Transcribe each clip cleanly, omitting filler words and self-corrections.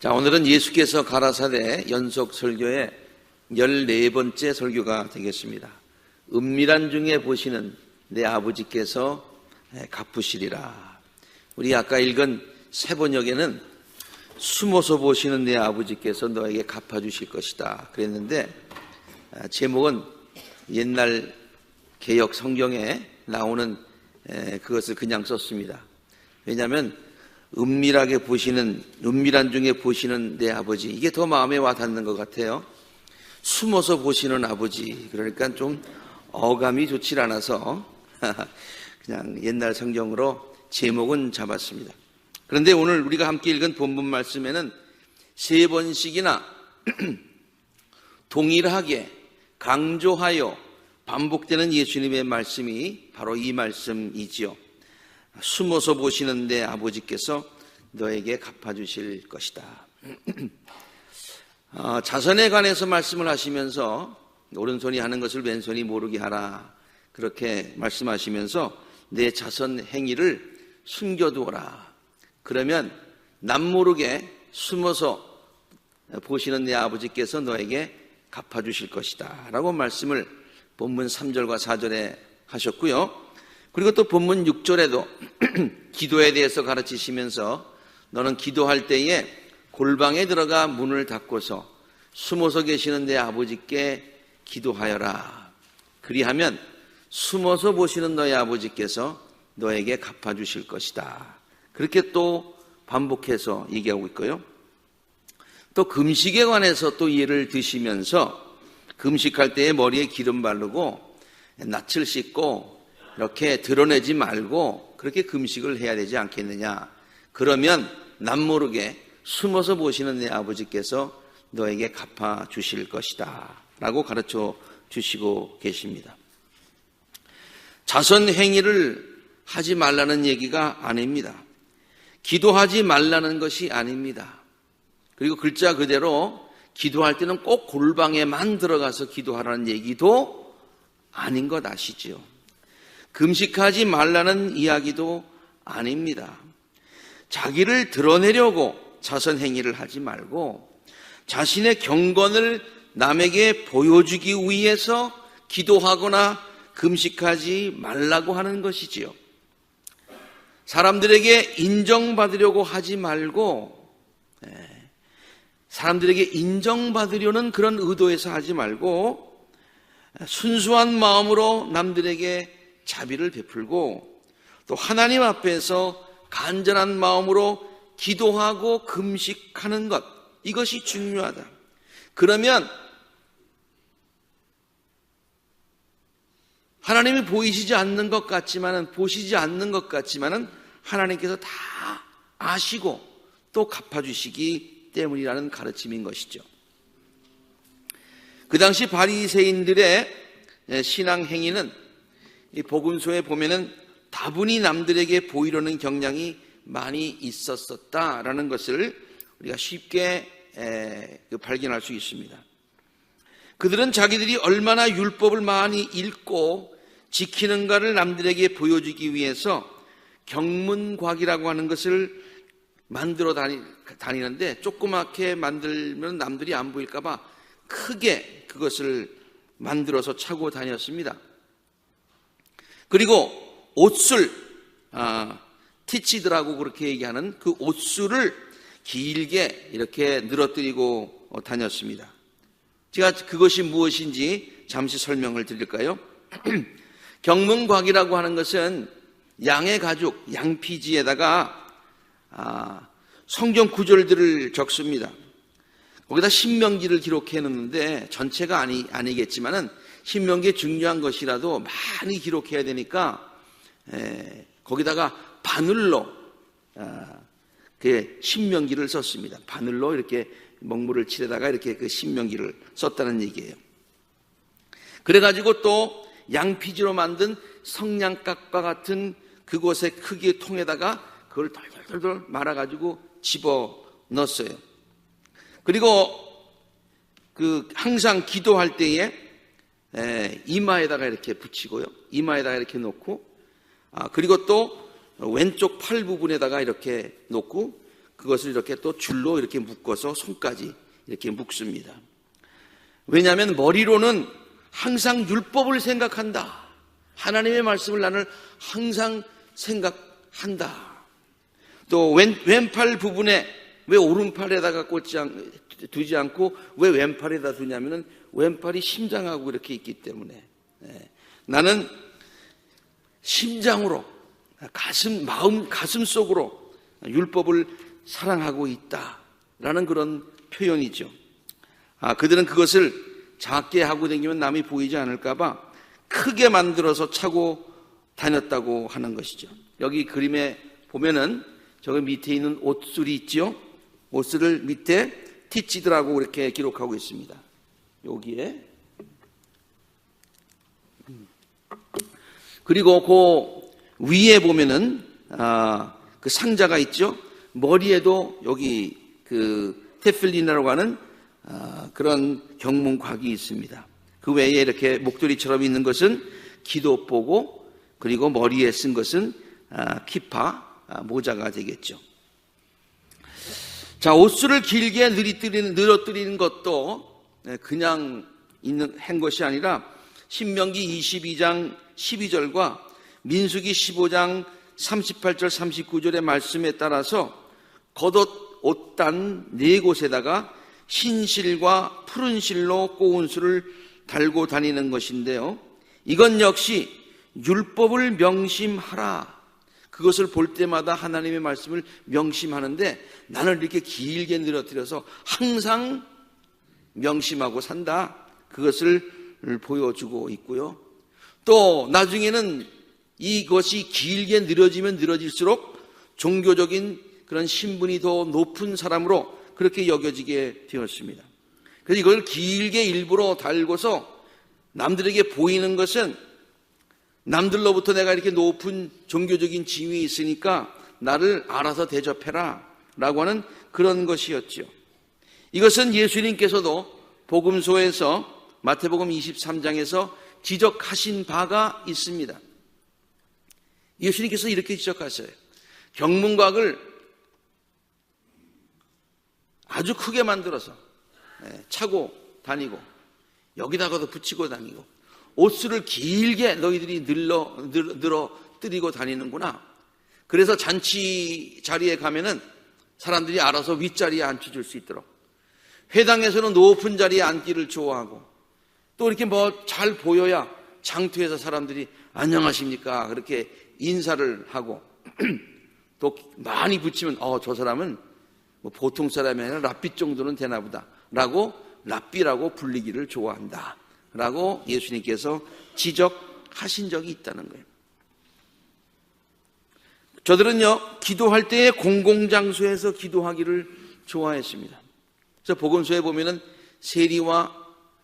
자, 오늘은 예수께서 가라사대 연속 설교의 14번째 설교가 되겠습니다. 은밀한 중에 보시는 내 아버지께서 갚으시리라. 우리 아까 읽은 세 번역에는 숨어서 보시는 내 아버지께서 너에게 갚아주실 것이다 그랬는데, 제목은 옛날 개역 성경에 나오는 그것을 그냥 썼습니다. 왜냐하면 은밀한 중에 보시는 내 아버지, 이게 더 마음에 와닿는 것 같아요. 숨어서 보시는 아버지, 그러니까 좀 어감이 좋질 않아서 그냥 옛날 성경으로 제목은 잡았습니다. 그런데 오늘 우리가 함께 읽은 본문 말씀에는 세 번씩이나 동일하게 강조하여 반복되는 예수님의 말씀이 바로 이 말씀이지요. 숨어서 보시는 내 아버지께서 너에게 갚아주실 것이다. 자선에 관해서 말씀을 하시면서 오른손이 하는 것을 왼손이 모르게 하라, 그렇게 말씀하시면서 내 자선 행위를 숨겨두어라. 그러면 남모르게 숨어서 보시는 내 아버지께서 너에게 갚아주실 것이다 라고 말씀을 본문 3절과 4절에 하셨고요. 그리고 또 본문 6절에도 기도에 대해서 가르치시면서 너는 기도할 때에 골방에 들어가 문을 닫고서 숨어서 계시는 내 아버지께 기도하여라. 그리하면 숨어서 보시는 너의 아버지께서 너에게 갚아주실 것이다. 그렇게 또 반복해서 얘기하고 있고요. 또 금식에 관해서 또 예를 드시면서 금식할 때에 머리에 기름 바르고 낯을 씻고 이렇게 드러내지 말고 그렇게 금식을 해야 되지 않겠느냐. 그러면 남모르게 숨어서 보시는 내 아버지께서 너에게 갚아주실 것이다 라고 가르쳐 주시고 계십니다. 자선 행위를 하지 말라는 얘기가 아닙니다. 기도하지 말라는 것이 아닙니다. 그리고 글자 그대로 기도할 때는 꼭 골방에만 들어가서 기도하라는 얘기도 아닌 것 아시죠? 금식하지 말라는 이야기도 아닙니다. 자기를 드러내려고 자선 행위를 하지 말고 자신의 경건을 남에게 보여주기 위해서 기도하거나 금식하지 말라고 하는 것이지요. 사람들에게 인정받으려고 하지 말고, 사람들에게 인정받으려는 그런 의도에서 하지 말고 순수한 마음으로 남들에게 자비를 베풀고 또 하나님 앞에서 간절한 마음으로 기도하고 금식하는 것, 이것이 중요하다. 그러면 하나님이 보시지 않는 것 같지만은 하나님께서 다 아시고 또 갚아주시기 때문이라는 가르침인 것이죠. 그 당시 바리새인들의 신앙 행위는 이 복음서에 보면은 다분히 남들에게 보이려는 경향이 많이 있었다라는 것을 우리가 쉽게 발견할 수 있습니다. 그들은 자기들이 얼마나 율법을 많이 읽고 지키는가를 남들에게 보여주기 위해서 경문곽이라고 하는 것을 만들어 다니는데, 조그맣게 만들면 남들이 안 보일까 봐 크게 그것을 만들어서 차고 다녔습니다. 그리고 옷술, 티치드라고 그렇게 얘기하는 그 옷술을 길게 이렇게 늘어뜨리고 다녔습니다. 제가 그것이 무엇인지 잠시 설명을 드릴까요? 경문곽이라고 하는 것은 양의 가죽, 양피지에다가 성경 구절들을 적습니다. 거기다 신명기를 기록해 놓는데, 전체가 아니겠지만은 신명기에 중요한 것이라도 많이 기록해야 되니까 거기다가 바늘로 그 신명기를 썼습니다. 바늘로 이렇게 먹물을 칠에다가 이렇게 그 신명기를 썼다는 얘기예요. 그래가지고 또 양피지로 만든 성냥갑과 같은 그곳의 크기의 통에다가 그걸 덜덜덜 말아가지고 집어 넣었어요. 그리고 그 항상 기도할 때에 이마에다가 이렇게 붙이고요. 이마에다가 이렇게 놓고, 그리고 또 왼쪽 팔 부분에다가 이렇게 놓고, 그것을 이렇게 또 줄로 이렇게 묶어서 손까지 이렇게 묶습니다. 왜냐하면 머리로는 항상 율법을 생각한다. 하나님의 말씀을 나는 항상 생각한다. 또 왼팔 부분에 왜 오른팔에다가 두지 않고 왜 왼팔에다 두냐면은 왼팔이 심장하고 이렇게 있기 때문에 나는 심장으로 가슴 속으로 율법을 사랑하고 있다라는 그런 표현이죠. 그들은 그것을 작게 하고 다니면 남이 보이지 않을까봐 크게 만들어서 차고 다녔다고 하는 것이죠. 여기 그림에 보면은 저기 밑에 있는 옷술이 있죠. 옷술을 밑에 티치드라고 이렇게 기록하고 있습니다. 여기에. 그리고 그 위에 보면은 그 상자가 있죠. 머리에도 여기 그 테필린이라고 하는 그런 경문곽이 있습니다. 그 외에 이렇게 목도리처럼 있는 것은 기도보고, 그리고 머리에 쓴 것은 키파, 모자가 되겠죠. 자, 옷술을 길게 늘어뜨리는 것도 그냥 한 것이 아니라 신명기 22장 12절과 민수기 15장 38절 39절의 말씀에 따라서 겉옷 옷단 4곳에다가 흰실과 푸른 실로 꼬운 술을 달고 다니는 것인데요, 이건 역시 율법을 명심하라. 그것을 볼 때마다 하나님의 말씀을 명심하는데 나는 이렇게 길게 늘어뜨려서 항상 명심하고 산다. 그것을 보여주고 있고요. 또 나중에는 이것이 길게 늘어지면 늘어질수록 종교적인 그런 신분이 더 높은 사람으로 그렇게 여겨지게 되었습니다. 그래서 이걸 길게 일부러 달고서 남들에게 보이는 것은 남들로부터 내가 이렇게 높은 종교적인 지위에 있으니까 나를 알아서 대접해라 라고 하는 그런 것이었죠. 이것은 예수님께서도 복음서에서 마태복음 23장에서 지적하신 바가 있습니다. 예수님께서 이렇게 지적하셔요. 경문곽을 아주 크게 만들어서 차고 다니고 여기다가도 붙이고 다니고 옷술을 길게 너희들이 늘어뜨리고 다니는구나. 그래서 잔치 자리에 가면은 사람들이 알아서 윗자리에 앉혀줄 수 있도록, 회당에서는 높은 자리에 앉기를 좋아하고, 또 이렇게 뭐 잘 보여야 장투에서 사람들이 안녕하십니까 그렇게 인사를 하고, 또 많이 붙이면 저 사람은 뭐 보통 사람이 아니라 랍비 정도는 되나 보다 라고 랍비라고 불리기를 좋아한다 라고 예수님께서 지적하신 적이 있다는 거예요. 저들은요, 기도할 때에 공공장소에서 기도하기를 좋아했습니다. 그래서 복음서에 보면은 세리와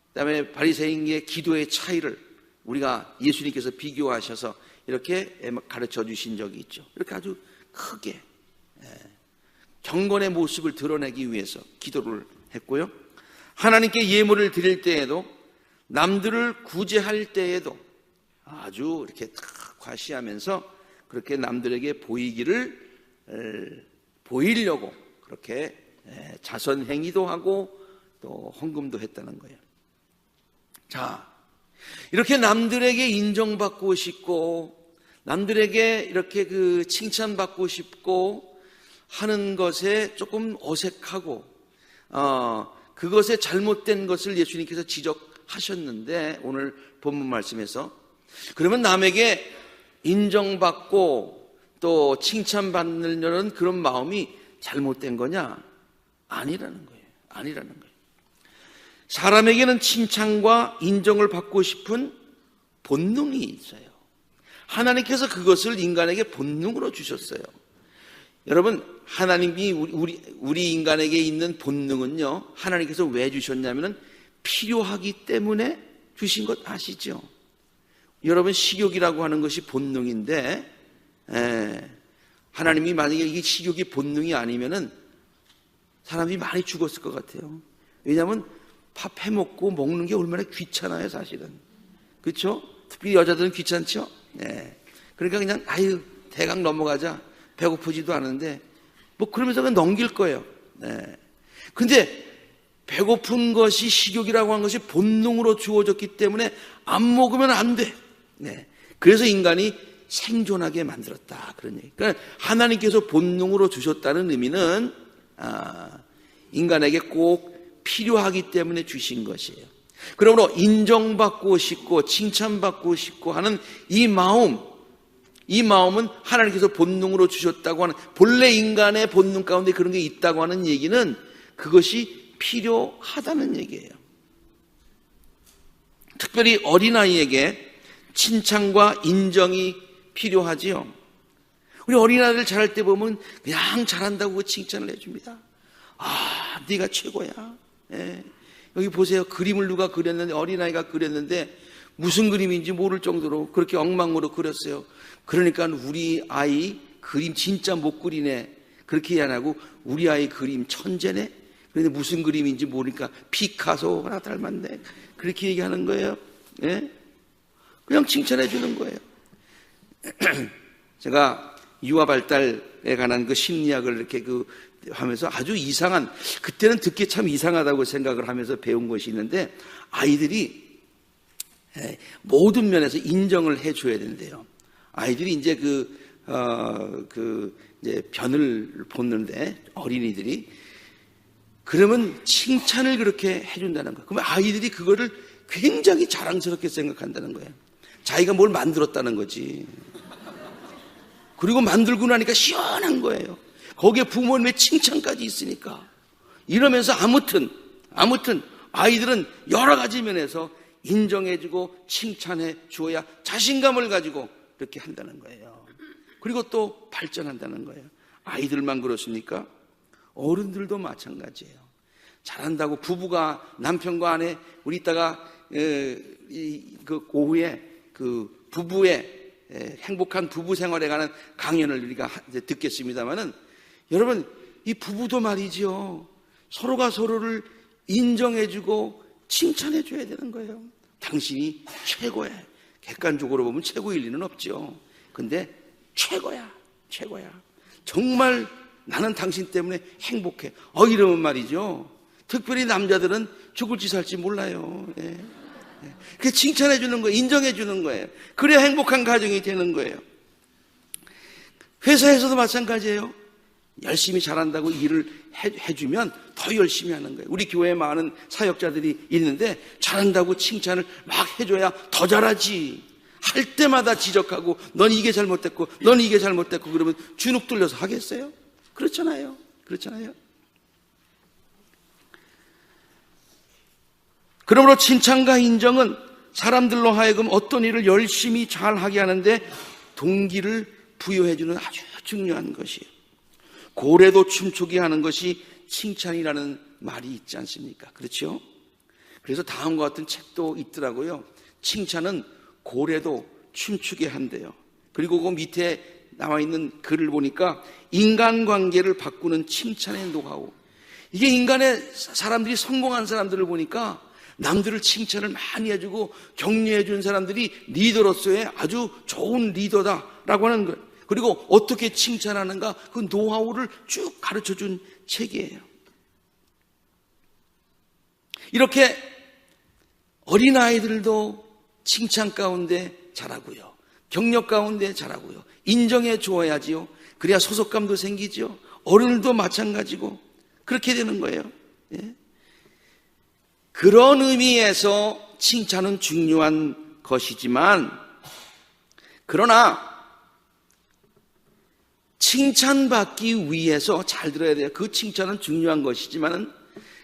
그다음에 바리새인의 기도의 차이를 우리가 예수님께서 비교하셔서 이렇게 가르쳐 주신 적이 있죠. 이렇게 아주 크게 경건의 모습을 드러내기 위해서 기도를 했고요. 하나님께 예물을 드릴 때에도, 남들을 구제할 때에도 아주 이렇게 딱 과시하면서 그렇게 남들에게 보이려고 그렇게 자선행위도 하고 또 헌금도 했다는 거예요. 자, 이렇게 남들에게 인정받고 싶고 남들에게 이렇게 칭찬받고 싶고 하는 것에 조금 어색하고 그것에 잘못된 것을 예수님께서 지적하셨는데, 오늘 본문 말씀에서 그러면 남에게 인정받고 또 칭찬받는 그런 마음이 잘못된 거냐? 아니라는 거예요. 아니라는 거예요. 사람에게는 칭찬과 인정을 받고 싶은 본능이 있어요. 하나님께서 그것을 인간에게 본능으로 주셨어요. 여러분, 하나님이 우리 인간에게 있는 본능은요, 하나님께서 왜 주셨냐면은 필요하기 때문에 주신 것 아시죠? 여러분, 식욕이라고 하는 것이 본능인데, 하나님이 만약에 이게 식욕이 본능이 아니면은 사람이 많이 죽었을 것 같아요. 왜냐하면 밥 해먹고 먹는 게 얼마나 귀찮아요, 사실은. 그렇죠? 특히 여자들은 귀찮죠? 그러니까 그냥 대강 넘어가자. 배고프지도 않은데 뭐 그러면서 그냥 넘길 거예요. 네. 근데 배고픈 것이 식욕이라고 하는 것이 본능으로 주어졌기 때문에 안 먹으면 안 돼. 네. 그래서 인간이 생존하게 만들었다. 그런 얘기. 그러니까 하나님께서 본능으로 주셨다는 의미는 인간에게 꼭 필요하기 때문에 주신 것이에요. 그러므로 인정받고 싶고 칭찬받고 싶고 하는 이 마음은 하나님께서 본능으로 주셨다고 하는, 본래 인간의 본능 가운데 그런 게 있다고 하는 얘기는 그것이 필요하다는 얘기예요. 특별히 어린아이에게 칭찬과 인정이 필요하지요. 우리 어린아이들 잘할 때 보면 그냥 잘한다고 칭찬을 해줍니다. 네가 최고야. 예. 여기 보세요. 그림을 누가 그렸는데, 어린아이가 그렸는데 무슨 그림인지 모를 정도로 그렇게 엉망으로 그렸어요. 그러니까 우리 아이 그림 진짜 못 그리네, 그렇게 안 하고 우리 아이 그림 천재네. 그런데 무슨 그림인지 모르니까 피카소가 닮았네, 그렇게 얘기하는 거예요. 예? 그냥 칭찬해 주는 거예요. 제가 유아 발달에 관한 그 심리학을 이렇게 하면서 아주 이상한, 그때는 듣기 참 이상하다고 생각을 하면서 배운 것이 있는데, 아이들이 모든 면에서 인정을 해줘야 된대요. 아이들이 이제 이제 변을 벗는데, 어린이들이 그러면 칭찬을 그렇게 해준다는 거예요. 그러면 아이들이 그거를 굉장히 자랑스럽게 생각한다는 거예요. 자기가 뭘 만들었다는 거지. 그리고 만들고 나니까 시원한 거예요. 거기에 부모님의 칭찬까지 있으니까. 이러면서 아무튼 아이들은 여러 가지 면에서 인정해주고 칭찬해 주어야 자신감을 가지고 이렇게 한다는 거예요. 그리고 또 발전한다는 거예요. 아이들만 그렇습니까? 어른들도 마찬가지예요. 잘한다고 부부가, 남편과 아내, 우리 이따가 오후에 부부의 행복한 부부 생활에 관한 강연을 우리가 듣겠습니다만은, 여러분, 이 부부도 말이죠, 서로가 서로를 인정해주고 칭찬해줘야 되는 거예요. 당신이 최고야. 객관적으로 보면 최고일 리는 없죠. 근데 최고야. 정말 나는 당신 때문에 행복해. 이러면 말이죠, 특별히 남자들은 죽을지 살지 몰라요. 그 칭찬해 주는 거예요. 인정해 주는 거예요. 그래야 행복한 가정이 되는 거예요. 회사에서도 마찬가지예요. 열심히 잘한다고 일을 해주면 더 열심히 하는 거예요. 우리 교회에 많은 사역자들이 있는데 잘한다고 칭찬을 막 해줘야 더 잘하지. 할 때마다 지적하고 넌 이게 잘못됐고 넌 이게 잘못됐고 그러면 주눅 들려서 하겠어요? 그렇잖아요. 그러므로 칭찬과 인정은 사람들로 하여금 어떤 일을 열심히 잘하게 하는데 동기를 부여해주는 아주 중요한 것이에요. 고래도 춤추게 하는 것이 칭찬이라는 말이 있지 않습니까? 그렇죠? 그래서 다음과 같은 책도 있더라고요. 칭찬은 고래도 춤추게 한대요. 그리고 그 밑에 나와 있는 글을 보니까 인간관계를 바꾸는 칭찬의 노하우. 이게 인간의 사람들이, 성공한 사람들을 보니까 남들을 칭찬을 많이 해주고 격려해 준 사람들이 리더로서의 아주 좋은 리더다라고 하는 거예요. 그리고 어떻게 칭찬하는가, 그 노하우를 쭉 가르쳐 준 책이에요. 이렇게 어린아이들도 칭찬 가운데 자라고요, 격려 가운데 자라고요, 인정해 주어야지요. 그래야 소속감도 생기죠. 어른들도 마찬가지고 그렇게 되는 거예요. 예? 그런 의미에서 칭찬은 중요한 것이지만, 그러나 칭찬받기 위해서, 잘 들어야 돼요. 그 칭찬은 중요한 것이지만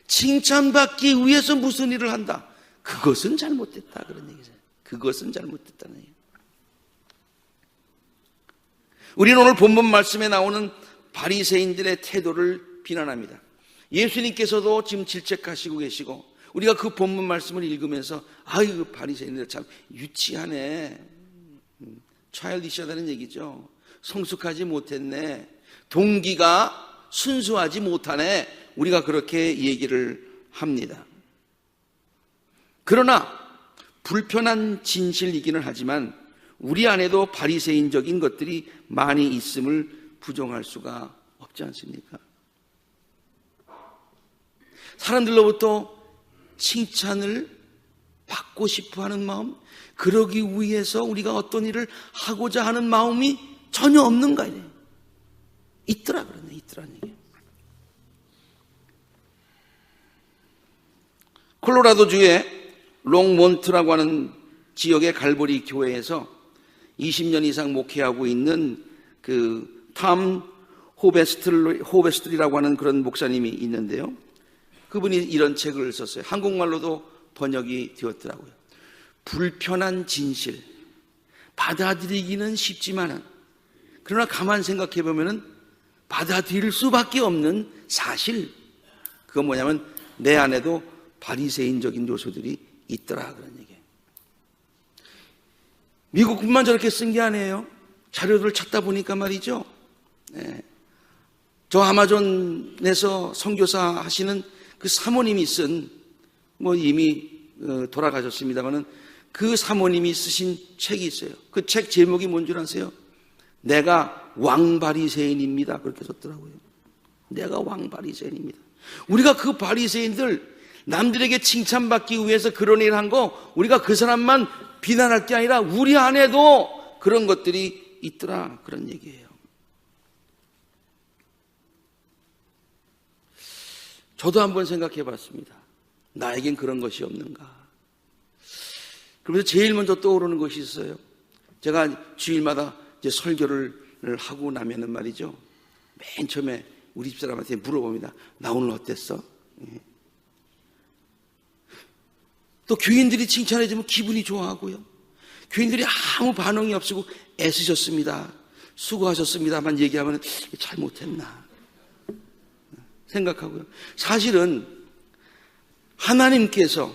칭찬받기 위해서 무슨 일을 한다, 그것은 잘못됐다, 그런 얘기죠. 그것은 잘못됐다는 얘기예요. 우리는 오늘 본문 말씀에 나오는 바리새인들의 태도를 비난합니다. 예수님께서도 지금 질책하시고 계시고, 우리가 그 본문 말씀을 읽으면서 아이고 바리새인들 참 유치하네, 차일디시하다는 얘기죠. 성숙하지 못했네, 동기가 순수하지 못하네, 우리가 그렇게 얘기를 합니다. 그러나 불편한 진실이기는 하지만 우리 안에도 바리새인적인 것들이 많이 있음을 부정할 수가 없죠. 그렇지 않습니까? 사람들로부터 칭찬을 받고 싶어 하는 마음, 그러기 위해서 우리가 어떤 일을 하고자 하는 마음이 전혀 없는가 이래요. 있더라 그러네. 있더라는 얘기예요. 콜로라도주의 롱몬트라고 하는 지역의 갈보리 교회에서 20년 이상 목회하고 있는 그 탐 호베스트리라고 하는 그런 목사님이 있는데요. 그분이 이런 책을 썼어요. 한국말로도 번역이 되었더라고요. 불편한 진실, 받아들이기는 쉽지만은 그러나 가만 생각해 보면은 받아들일 수밖에 없는 사실, 그건 뭐냐면 내 안에도 바리새인적인 요소들이 있더라 그런 얘기예요. 미국뿐만 저렇게 쓴 게 아니에요. 자료를 찾다 보니까 말이죠. 네. 저 아마존에서 선교사 하시는 그 사모님이 쓴, 뭐 이미 돌아가셨습니다만은 그 사모님이 쓰신 책이 있어요. 그 책 제목이 뭔 줄 아세요? 내가 왕바리새인입니다. 그렇게 썼더라고요. 내가 왕바리새인입니다. 우리가 그 바리새인들, 남들에게 칭찬받기 위해서 그런 일을 한 거, 우리가 그 사람만 비난할 게 아니라 우리 안에도 그런 것들이 있더라 그런 얘기예요. 저도 한번 생각해 봤습니다. 나에겐 그런 것이 없는가. 그러면서 제일 먼저 떠오르는 것이 있어요. 제가 주일마다 이제 설교를 하고 나면은 말이죠. 맨 처음에 우리 집사람한테 물어봅니다. 나 오늘 어땠어? 또 교인들이 칭찬해주면 기분이 좋아하고요. 교인들이 아무 반응이 없이고 애쓰셨습니다, 수고하셨습니다만 얘기하면 잘못했나 생각하고요. 사실은 하나님께서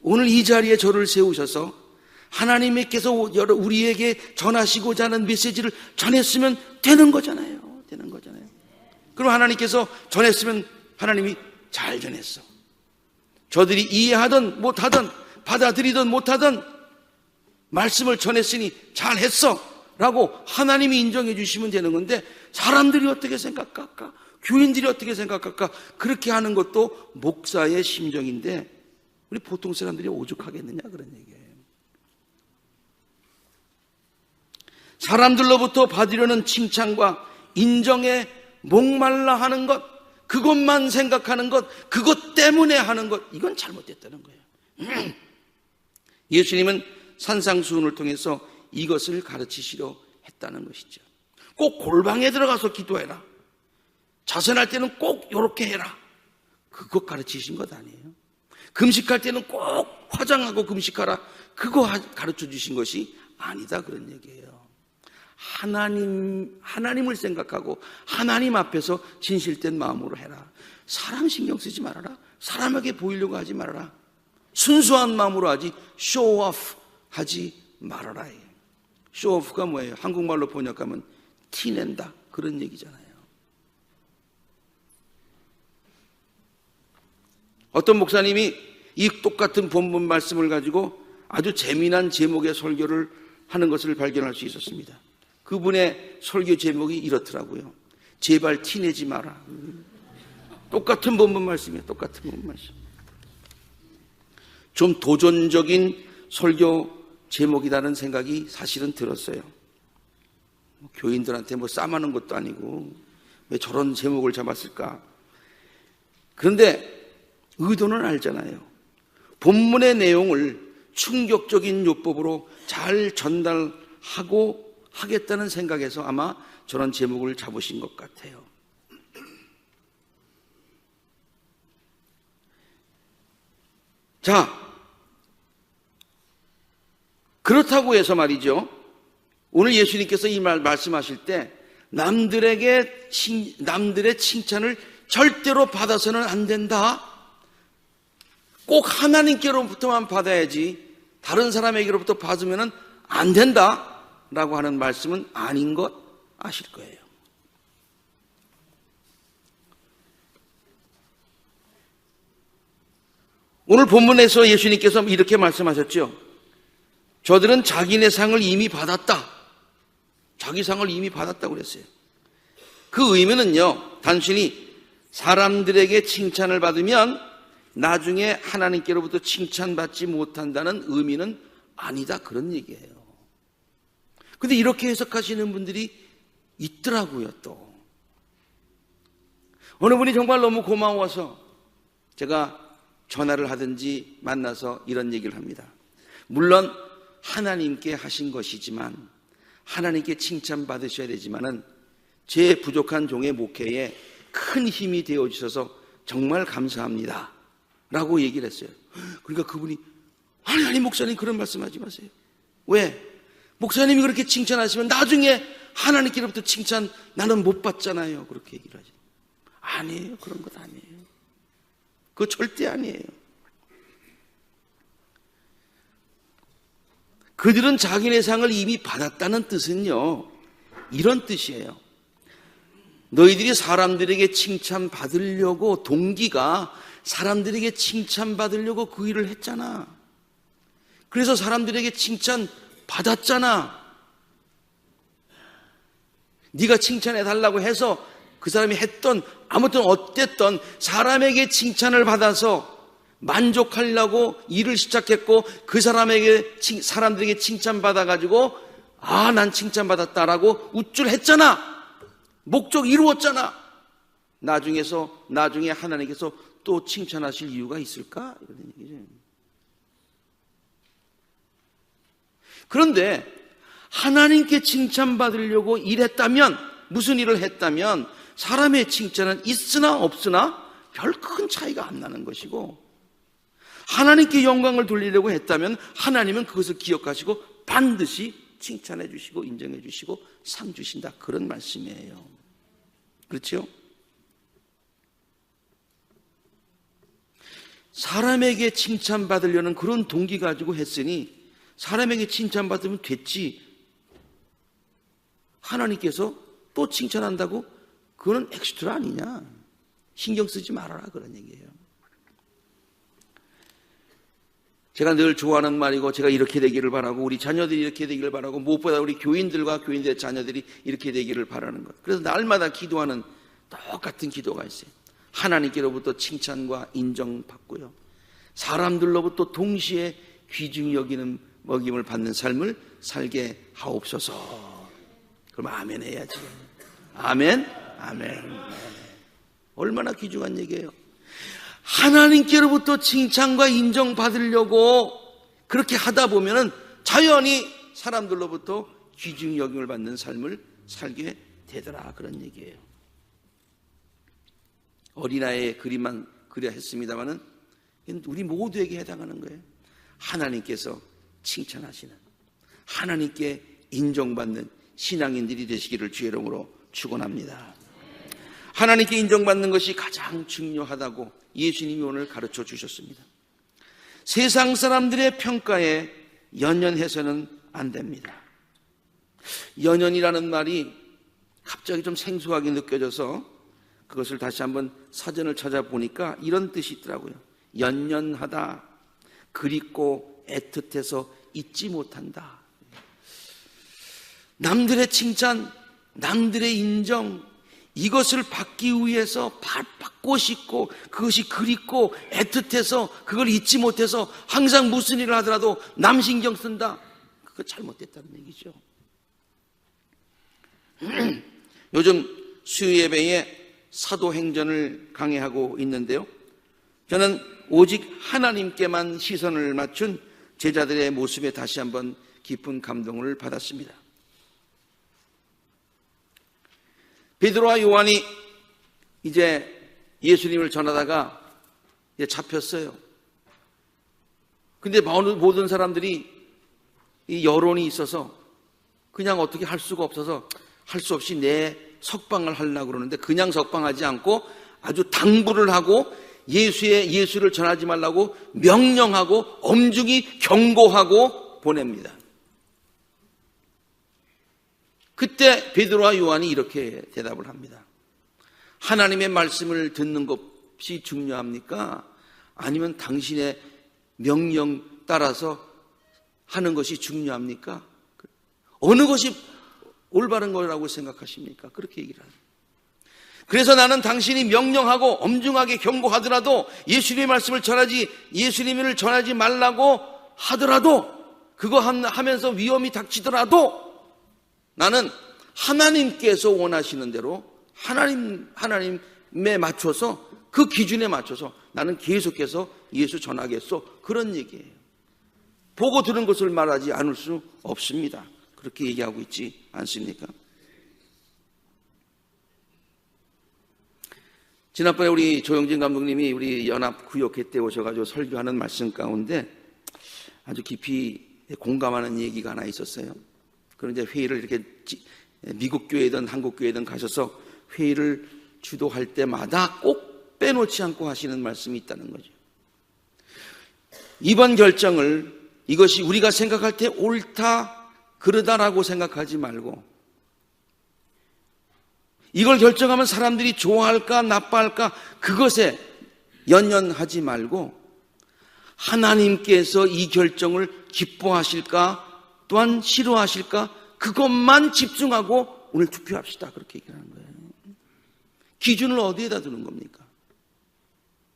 오늘 이 자리에 저를 세우셔서 하나님께서 우리에게 전하시고자 하는 메시지를 전했으면 되는 거잖아요. 되는 거잖아요. 그럼 하나님께서 전했으면 하나님이 잘 전했어. 저들이 이해하든 못하든 받아들이든 못하든 말씀을 전했으니 잘했어 라고 하나님이 인정해 주시면 되는 건데, 사람들이 어떻게 생각할까? 교인들이 어떻게 생각할까? 그렇게 하는 것도 목사의 심정인데 우리 보통 사람들이 오죽하겠느냐 그런 얘기예요. 사람들로부터 받으려는 칭찬과 인정에 목말라 하는 것, 그것만 생각하는 것, 그것 때문에 하는 것, 이건 잘못됐다는 거예요. 예수님은 산상수훈을 통해서 이것을 가르치시려 했다는 것이죠. 꼭 골방에 들어가서 기도해라, 자선할 때는 꼭 이렇게 해라, 그것 가르치신 것 아니에요. 금식할 때는 꼭 화장하고 금식하라, 그거 가르쳐 주신 것이 아니다 그런 얘기예요. 하나님을 생각하고 하나님 앞에서 진실된 마음으로 해라. 사람 신경 쓰지 말아라. 사람에게 보이려고 하지 말아라. 순수한 마음으로 하지 쇼오프 하지 말아라. 쇼오프가 뭐예요? 한국말로 번역하면 티낸다 그런 얘기잖아요. 어떤 목사님이 이 똑같은 본문 말씀을 가지고 아주 재미난 제목의 설교를 하는 것을 발견할 수 있었습니다. 그분의 설교 제목이 이렇더라고요. 제발 티내지 마라. 똑같은 본문 말씀이에요. 똑같은 본문 말씀. 좀 도전적인 설교 제목이라는 생각이 사실은 들었어요. 교인들한테 뭐 싸마는 것도 아니고 왜 저런 제목을 잡았을까? 그런데 의도는 알잖아요. 본문의 내용을 충격적인 요법으로 잘 전달하고 하겠다는 생각에서 아마 저런 제목을 잡으신 것 같아요. 자, 그렇다고 해서 말이죠, 오늘 예수님께서 이 말씀하실 때 남들의 칭찬을 절대로 받아서는 안 된다, 꼭 하나님께로부터만 받아야지 다른 사람에게로부터 받으면 안 된다 라고 하는 말씀은 아닌 것 아실 거예요. 오늘 본문에서 예수님께서 이렇게 말씀하셨죠. 저들은 자기네 상을 이미 받았다. 자기 상을 이미 받았다고 그랬어요. 그 의미는요, 단순히 사람들에게 칭찬을 받으면 나중에 하나님께로부터 칭찬받지 못한다는 의미는 아니다, 그런 얘기예요. 근데 이렇게 해석하시는 분들이 있더라고요. 또 어느 분이 정말 너무 고마워서 제가 전화를 하든지 만나서 이런 얘기를 합니다. 물론 하나님께 하신 것이지만, 하나님께 칭찬받으셔야 되지만은 제 부족한 종의 목회에 큰 힘이 되어 주셔서 정말 감사합니다 라고 얘기를 했어요. 그러니까 그분이, 아니 목사님 그런 말씀하지 마세요. 왜? 목사님이 그렇게 칭찬하시면 나중에 하나님께로부터 칭찬 나는 못 받잖아요. 그렇게 얘기를 하죠. 아니에요. 그런 것 아니에요. 그거 절대 아니에요. 그들은 자기네 상을 이미 받았다는 뜻은요, 이런 뜻이에요. 너희들이 사람들에게 칭찬받으려고, 동기가 사람들에게 칭찬받으려고 그 일을 했잖아. 그래서 사람들에게 칭찬받았잖아. 네가 칭찬해달라고 해서 그 사람이 했던, 아무튼 어땠던 사람에게 칭찬을 받아서 만족하려고 일을 시작했고, 그 사람들에게 칭찬받아가지고 아, 난 칭찬받았다라고 우쭐했잖아. 목적 이루었잖아. 나중에 하나님께서 또 칭찬하실 이유가 있을까? 이런 얘기죠. 그런데 하나님께 칭찬받으려고 일했다면, 무슨 일을 했다면 사람의 칭찬은 있으나 없으나 별 큰 차이가 안 나는 것이고, 하나님께 영광을 돌리려고 했다면 하나님은 그것을 기억하시고 반드시 칭찬해 주시고 인정해 주시고 상 주신다, 그런 말씀이에요. 그렇죠? 사람에게 칭찬받으려는 그런 동기 가지고 했으니 사람에게 칭찬받으면 됐지, 하나님께서 또 칭찬한다고 그거는 엑스트라 아니냐, 신경 쓰지 말아라, 그런 얘기예요. 제가 늘 좋아하는 말이고, 제가 이렇게 되기를 바라고, 우리 자녀들이 이렇게 되기를 바라고, 무엇보다 우리 교인들과 교인들의 자녀들이 이렇게 되기를 바라는 것. 그래서 날마다 기도하는 똑같은 기도가 있어요. 하나님께로부터 칭찬과 인정받고요, 사람들로부터 동시에 귀중히 여기는 먹임을 받는 삶을 살게 하옵소서. 그럼 아멘 해야지. 아멘, 아멘. 얼마나 귀중한 얘기예요. 하나님께로부터 칭찬과 인정받으려고 그렇게 하다 보면은 자연히 사람들로부터 귀중히 여김을 받는 삶을 살게 되더라, 그런 얘기예요. 어린아이의 그림만 그려 했습니다마는 우리 모두에게 해당하는 거예요. 하나님께서 칭찬하시는, 하나님께 인정받는 신앙인들이 되시기를 주의 이름으로 축원합니다. 하나님께 인정받는 것이 가장 중요하다고 예수님이 오늘 가르쳐 주셨습니다. 세상 사람들의 평가에 연연해서는 안 됩니다. 연연이라는 말이 갑자기 좀 생소하게 느껴져서 그것을 다시 한번 사전을 찾아보니까 이런 뜻이 있더라고요. 연연하다, 그립고 애틋해서 잊지 못한다. 남들의 칭찬, 남들의 인정, 이것을 받기 위해서 받고 싶고, 그것이 그립고 애틋해서 그걸 잊지 못해서 항상 무슨 일을 하더라도 남 신경 쓴다. 그거 잘못됐다는 얘기죠. 요즘 수요예배에 사도행전을 강해하고 있는데요, 저는 오직 하나님께만 시선을 맞춘 제자들의 모습에 다시 한번 깊은 감동을 받았습니다. 베드로와 요한이 이제 예수님을 전하다가 이제 잡혔어요. 근데 모든 사람들이 이 여론이 있어서 그냥 어떻게 할 수가 없어서 할 수 없이 내 석방을 하려고 그러는데, 그냥 석방하지 않고 아주 당부를 하고 예수를 전하지 말라고 명령하고 엄중히 경고하고 보냅니다. 그때 베드로와 요한이 이렇게 대답을 합니다. 하나님의 말씀을 듣는 것이 중요합니까? 아니면 당신의 명령 따라서 하는 것이 중요합니까? 어느 것이 올바른 거라고 생각하십니까? 그렇게 얘기를 합니다. 그래서 나는 당신이 명령하고 엄중하게 경고하더라도 예수님의 말씀을 전하지, 예수님을 전하지 말라고 하더라도, 그거 하면서 위험이 닥치더라도 나는 하나님께서 원하시는 대로 하나님에 맞춰서, 그 기준에 맞춰서 나는 계속해서 예수 전하겠소. 그런 얘기예요. 보고 들은 것을 말하지 않을 수 없습니다. 그렇게 얘기하고 있지 않습니까? 지난번에 우리 조영진 감독님이 우리 연합구역회 때 오셔가지고 설교하는 말씀 가운데 아주 깊이 공감하는 얘기가 하나 있었어요. 그런데 회의를 이렇게 미국 교회든 한국 교회든 가셔서 회의를 주도할 때마다 꼭 빼놓지 않고 하시는 말씀이 있다는 거죠. 이번 결정을, 이것이 우리가 생각할 때 옳다 그르다라고 생각하지 말고, 이걸 결정하면 사람들이 좋아할까 나빠할까 그것에 연연하지 말고, 하나님께서 이 결정을 기뻐하실까 또한 싫어하실까 그것만 집중하고 오늘 투표합시다. 그렇게 얘기하는 거예요. 기준을 어디에다 두는 겁니까?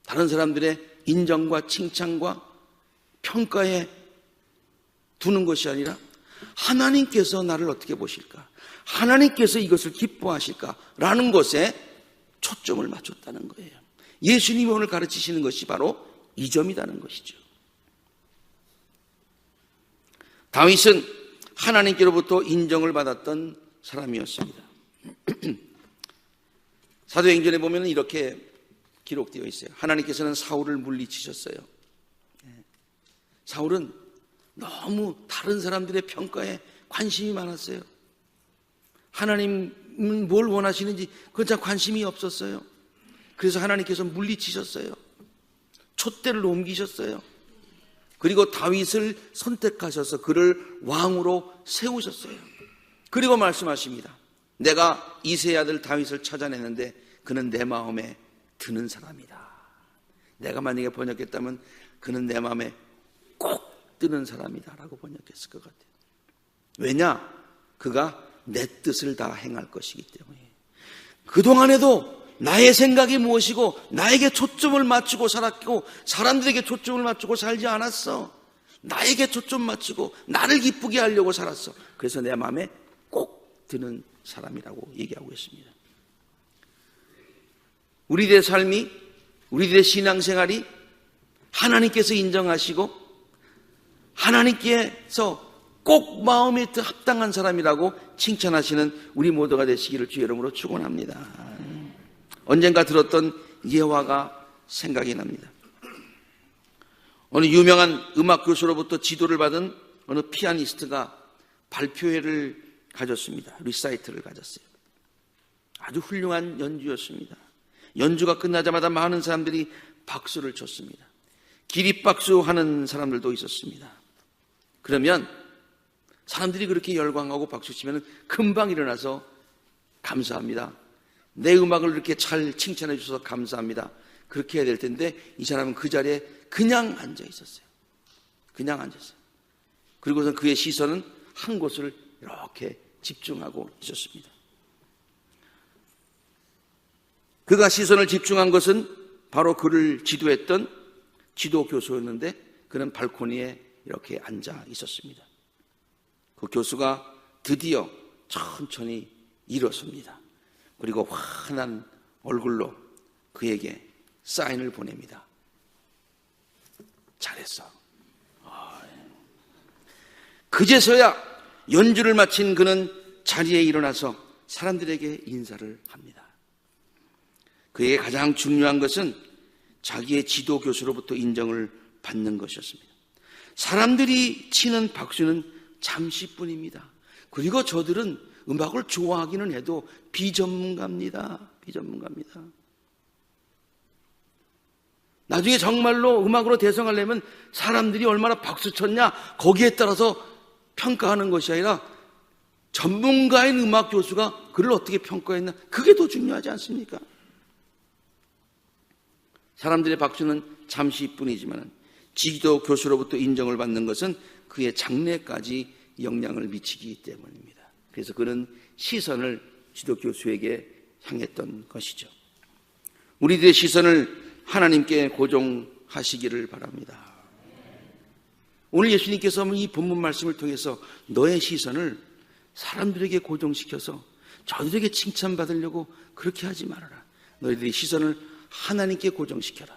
다른 사람들의 인정과 칭찬과 평가에 두는 것이 아니라 하나님께서 나를 어떻게 보실까? 하나님께서 이것을 기뻐하실까라는 것에 초점을 맞췄다는 거예요. 예수님이 오늘 가르치시는 것이 바로 이 점이라는 것이죠. 다윗은 하나님께로부터 인정을 받았던 사람이었습니다. 사도행전에 보면 이렇게 기록되어 있어요. 하나님께서는 사울을 물리치셨어요. 사울은 너무 다른 사람들의 평가에 관심이 많았어요. 하나님은 뭘 원하시는지 그건 잘 관심이 없었어요. 그래서 하나님께서 물리치셨어요. 촛대를 옮기셨어요. 그리고 다윗을 선택하셔서 그를 왕으로 세우셨어요. 그리고 말씀하십니다. 내가 이새의 아들 다윗을 찾아내는데 그는 내 마음에 드는 사람이다. 내가 만약에 번역했다면 그는 내 마음에 꼭 드는 사람이다 라고 번역했을 것 같아요. 왜냐? 그가 내 뜻을 다 행할 것이기 때문에. 그동안에도 나의 생각이 무엇이고 나에게 초점을 맞추고 살았고 사람들에게 초점을 맞추고 살지 않았어. 나에게 초점 맞추고 나를 기쁘게 하려고 살았어. 그래서 내 마음에 꼭 드는 사람이라고 얘기하고 있습니다. 우리들의 삶이, 우리들의 신앙생활이 하나님께서 인정하시고 하나님께서 꼭 마음에 합당한 사람이라고 칭찬하시는 우리 모두가 되시기를 주의 이름으로 축원합니다. 언젠가 들었던 예화가 생각이 납니다. 어느 유명한 음악 교수로부터 지도를 받은 어느 피아니스트가 발표회를 가졌습니다. 리사이트를 가졌어요. 아주 훌륭한 연주였습니다. 연주가 끝나자마자 많은 사람들이 박수를 쳤습니다. 기립박수하는 사람들도 있었습니다. 그러면 사람들이 그렇게 열광하고 박수치면 금방 일어나서 감사합니다. 내 음악을 이렇게 잘 칭찬해 주셔서 감사합니다. 그렇게 해야 될 텐데 이 사람은 그 자리에 그냥 앉아 있었어요. 그냥 앉았어요. 그리고선 그의 시선은 한 곳을 이렇게 집중하고 있었습니다. 그가 시선을 집중한 것은 바로 그를 지도했던 지도 교수였는데 그는 발코니에 이렇게 앉아 있었습니다. 그 교수가 드디어 천천히 일어섭니다. 그리고 환한 얼굴로 그에게 사인을 보냅니다. 잘했어. 그제서야 연주를 마친 그는 자리에 일어나서 사람들에게 인사를 합니다. 그에게 가장 중요한 것은 자기의 지도 교수로부터 인정을 받는 것이었습니다. 사람들이 치는 박수는 잠시뿐입니다. 그리고 저들은 음악을 좋아하기는 해도 비전문가입니다. 비전문가입니다. 나중에 정말로 음악으로 대성하려면 사람들이 얼마나 박수 쳤냐 거기에 따라서 평가하는 것이 아니라 전문가인 음악 교수가 그를 어떻게 평가했나 그게 더 중요하지 않습니까? 사람들의 박수는 잠시뿐이지만 지도 교수로부터 인정을 받는 것은 그의 장래까지 영향을 미치기 때문입니다. 그래서 그는 시선을 지도 교수에게 향했던 것이죠. 우리들의 시선을 하나님께 고정하시기를 바랍니다. 오늘 예수님께서 이 본문 말씀을 통해서 너의 시선을 사람들에게 고정시켜서 저들에게 칭찬받으려고 그렇게 하지 말아라. 너희들이 시선을 하나님께 고정시켜라.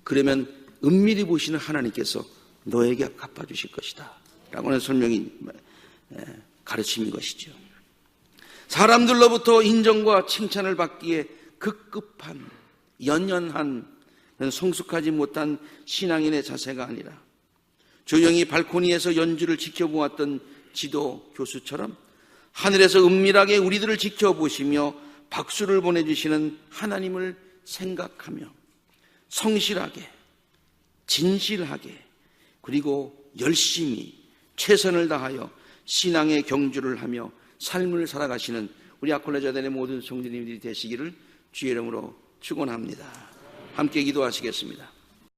그러면 은밀히 보시는 하나님께서 너에게 갚아주실 것이다 라고 하는 설명이 가르침인 것이죠. 사람들로부터 인정과 칭찬을 받기에 급급한 연연한 성숙하지 못한 신앙인의 자세가 아니라 조용히 발코니에서 연주를 지켜보았던 지도 교수처럼 하늘에서 은밀하게 우리들을 지켜보시며 박수를 보내주시는 하나님을 생각하며 성실하게, 진실하게, 그리고 열심히 최선을 다하여 신앙의 경주를 하며 삶을 살아가시는 우리 아콜레자단의 모든 성도님들이 되시기를 주의 이름으로 축원합니다. 함께 기도하시겠습니다.